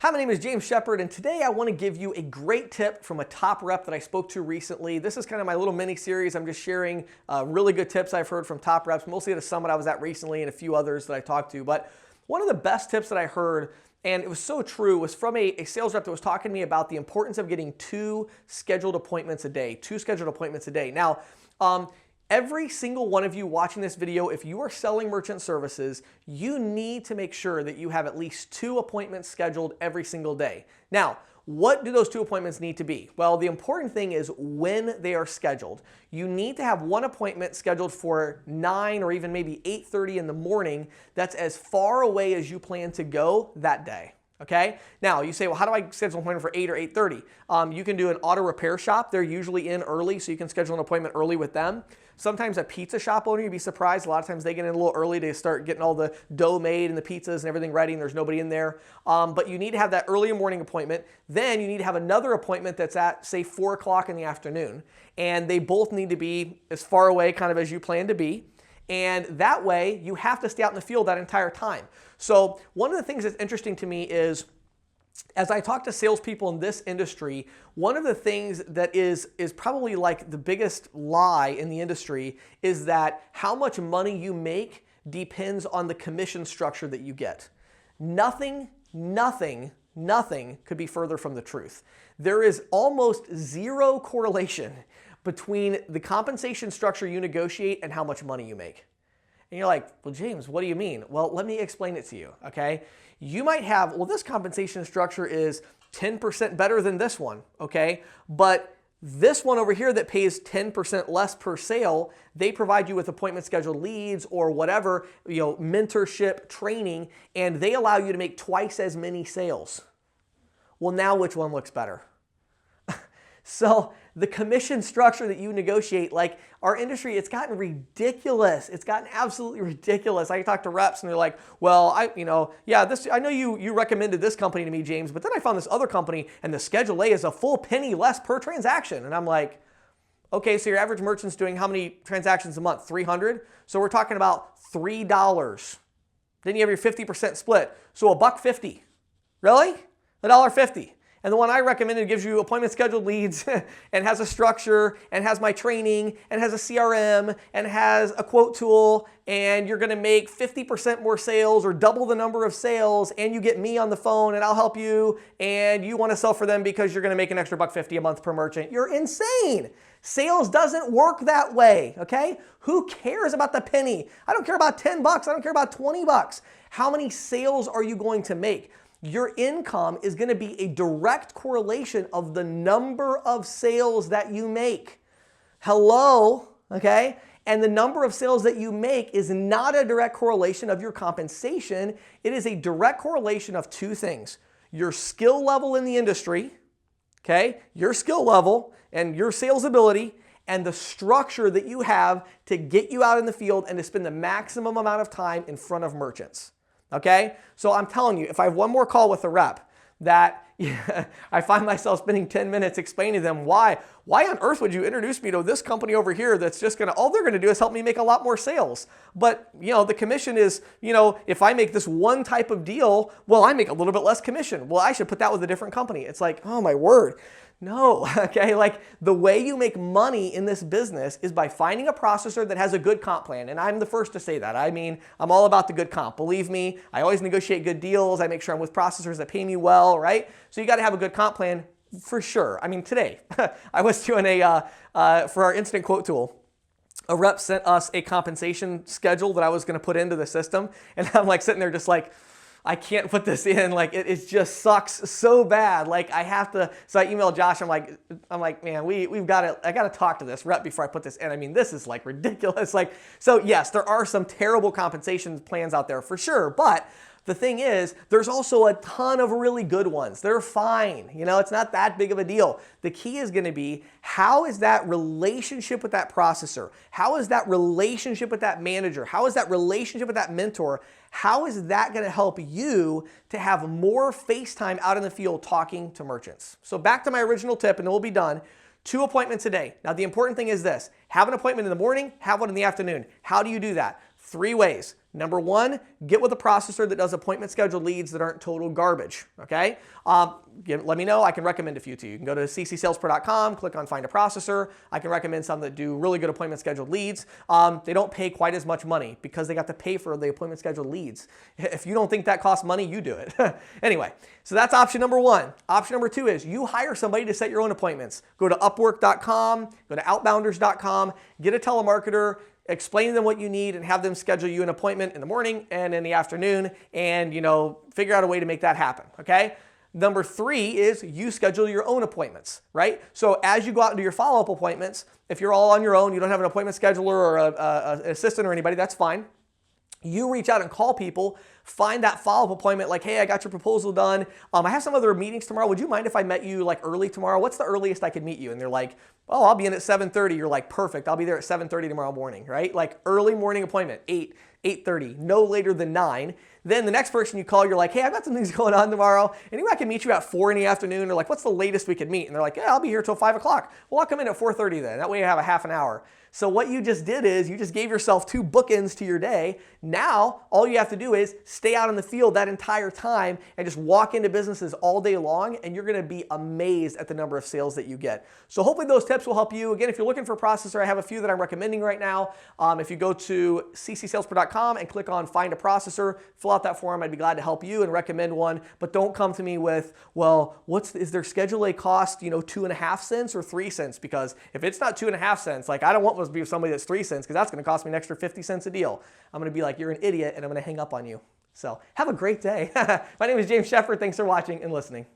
Hi, my name is James Shepard, and today I want to give you a great tip from a top rep that I spoke to recently. This is kind of my little mini series. I'm just sharing really good tips I've heard from top reps, mostly at a summit I was at recently and a few others that I talked to. But one of the best tips that I heard, and it was so true, was from a sales rep that was talking to me about the importance of getting 2 scheduled appointments a day. 2 scheduled appointments a day. Now, every single one of you watching this video, if you are selling merchant services, you need to make sure that you have at least 2 appointments scheduled every single day. Now, what do those 2 appointments need to be? Well, the important thing is when they are scheduled. You need to have 1 appointment scheduled for 9 or even maybe 8:30 in the morning that's as far away as you plan to go that day. Okay? Now, you say, well, how do I schedule an appointment for 8 or 8:30? You can do an auto repair shop. They're usually in early, so you can schedule an appointment early with them. Sometimes a pizza shop owner, you'd be surprised. A lot of times they get in a little early to start getting all the dough made and the pizzas and everything ready, and there's nobody in there. But you need to have that early morning appointment. Then you need to have another appointment that's at, say, 4 o'clock in the afternoon. And they both need to be as far away kind of as you plan to be. And that way, you have to stay out in the field that entire time. So one of the things that's interesting to me is, as I talk to salespeople in this industry, one of the things that is probably like the biggest lie in the industry is that how much money you make depends on the commission structure that you get. Nothing could be further from the truth. There is almost zero correlation between the compensation structure you negotiate and how much money you make. And you're like, well, James, what do you mean? Well, let me explain it to you, okay? You might have, well, this compensation structure is 10% better than this one, okay? But this one over here that pays 10% less per sale, they provide you with appointment scheduled leads or whatever, mentorship, training, and they allow you to make twice as many sales. Well, now which one looks better? So the commission structure that you negotiate, like our industry, it's gotten ridiculous. It's gotten absolutely ridiculous. I talk to reps and they're like, well, I know you recommended this company to me, James, but then I found this other company and the Schedule A is a full penny less per transaction. And I'm like, okay, so your average merchant's doing how many transactions a month? 300? So we're talking about $3. Then you have your 50% split. So $1.50. Really? $1.50. And the one I recommended gives you appointment scheduled leads and has a structure and has my training and has a CRM and has a quote tool, and you're going to make 50% more sales or double the number of sales, and you get me on the phone and I'll help you, and you want to sell for them because you're going to make an extra $1.50 a month per merchant. You're insane. Sales doesn't work that way, okay? Who cares about the penny? I don't care about $10. I don't care about $20. How many sales are you going to make? Your income is going to be a direct correlation of the number of sales that you make. Hello, okay? And the number of sales that you make is not a direct correlation of your compensation. It is a direct correlation of 2 things. Your skill level in the industry, okay? Your skill level and your sales ability, and the structure that you have to get you out in the field and to spend the maximum amount of time in front of merchants. Okay? So I'm telling you, if I have one more call with a rep that I find myself spending 10 minutes explaining to them why on earth would you introduce me to this company over here that's just all they're going to do is help me make a lot more sales. But, the commission is, if I make this one type of deal, well, I make a little bit less commission. Well, I should put that with a different company. It's like, oh my word. No, okay? Like the way you make money in this business is by finding a processor that has a good comp plan. And I'm the first to say that. I mean, I'm all about the good comp. Believe me, I always negotiate good deals. I make sure I'm with processors that pay me well, right? So you got to have a good comp plan for sure. I mean, today I was doing for our instant quote tool. A rep sent us a compensation schedule that I was going to put into the system. And I'm like sitting there just like, I can't put this in, like it just sucks so bad. Like I have to, so I emailed Josh, I'm like, man, I got to talk to this rep before I put this in. I mean, this is like ridiculous. Like, so yes, there are some terrible compensation plans out there for sure, but the thing is, there's also a ton of really good ones. They're fine. It's not that big of a deal. The key is going to be, how is that relationship with that processor? How is that relationship with that manager? How is that relationship with that mentor? How is that going to help you to have more face time out in the field talking to merchants? So back to my original tip, and then we'll be done. 2 appointments a day. Now, the important thing is this. Have an appointment in the morning, have one in the afternoon. How do you do that? 3 ways. Number one, get with a processor that does appointment scheduled leads that aren't total garbage, okay? Let me know. I can recommend a few to you. You can go to ccsalespro.com, click on Find a Processor. I can recommend some that do really good appointment scheduled leads. They don't pay quite as much money because they got to pay for the appointment scheduled leads. If you don't think that costs money, you do it. Anyway, so that's option number one. Option number two is you hire somebody to set your own appointments. Go to upwork.com, go to outbounders.com, get a telemarketer, explain to them what you need and have them schedule you an appointment in the morning and in the afternoon and, figure out a way to make that happen, okay? Number three is you schedule your own appointments, right? So as you go out and do your follow-up appointments, if you're all on your own, you don't have an appointment scheduler or an assistant or anybody, that's fine. You reach out and call people, find that follow-up appointment like, hey, I got your proposal done. I have some other meetings tomorrow. Would you mind if I met you like early tomorrow? What's the earliest I could meet you? And they're like, oh, I'll be in at 7:30. You're like, perfect. I'll be there at 7:30 tomorrow morning, right? Like early morning appointment, 8:30, no later than 9. Then the next person you call, you're like, hey, I've got some things going on tomorrow. Anyway, I can meet you at 4 in the afternoon. Or like, what's the latest we could meet? And they're like, yeah, I'll be here till 5 o'clock. Well, I'll come in at 4:30 then. That way you have a half an hour. So what you just did is you just gave yourself 2 bookends to your day. Now, all you have to do is stay out in the field that entire time and just walk into businesses all day long, and you're going to be amazed at the number of sales that you get. So hopefully those tips will help you. Again, if you're looking for a processor, I have a few that I'm recommending right now. If you go to ccsalespro.com and click on Find a Processor, fill out that form. I'd be glad to help you and recommend one. But don't come to me with, well, is their Schedule A cost, 2.5 cents or 3 cents? Because if it's not 2.5 cents, like I don't want to be somebody that's 3 cents because that's going to cost me an extra 50 cents a deal. I'm going to be like, you're an idiot, and I'm going to hang up on you. So have a great day. My name is James Shepard. Thanks for watching and listening.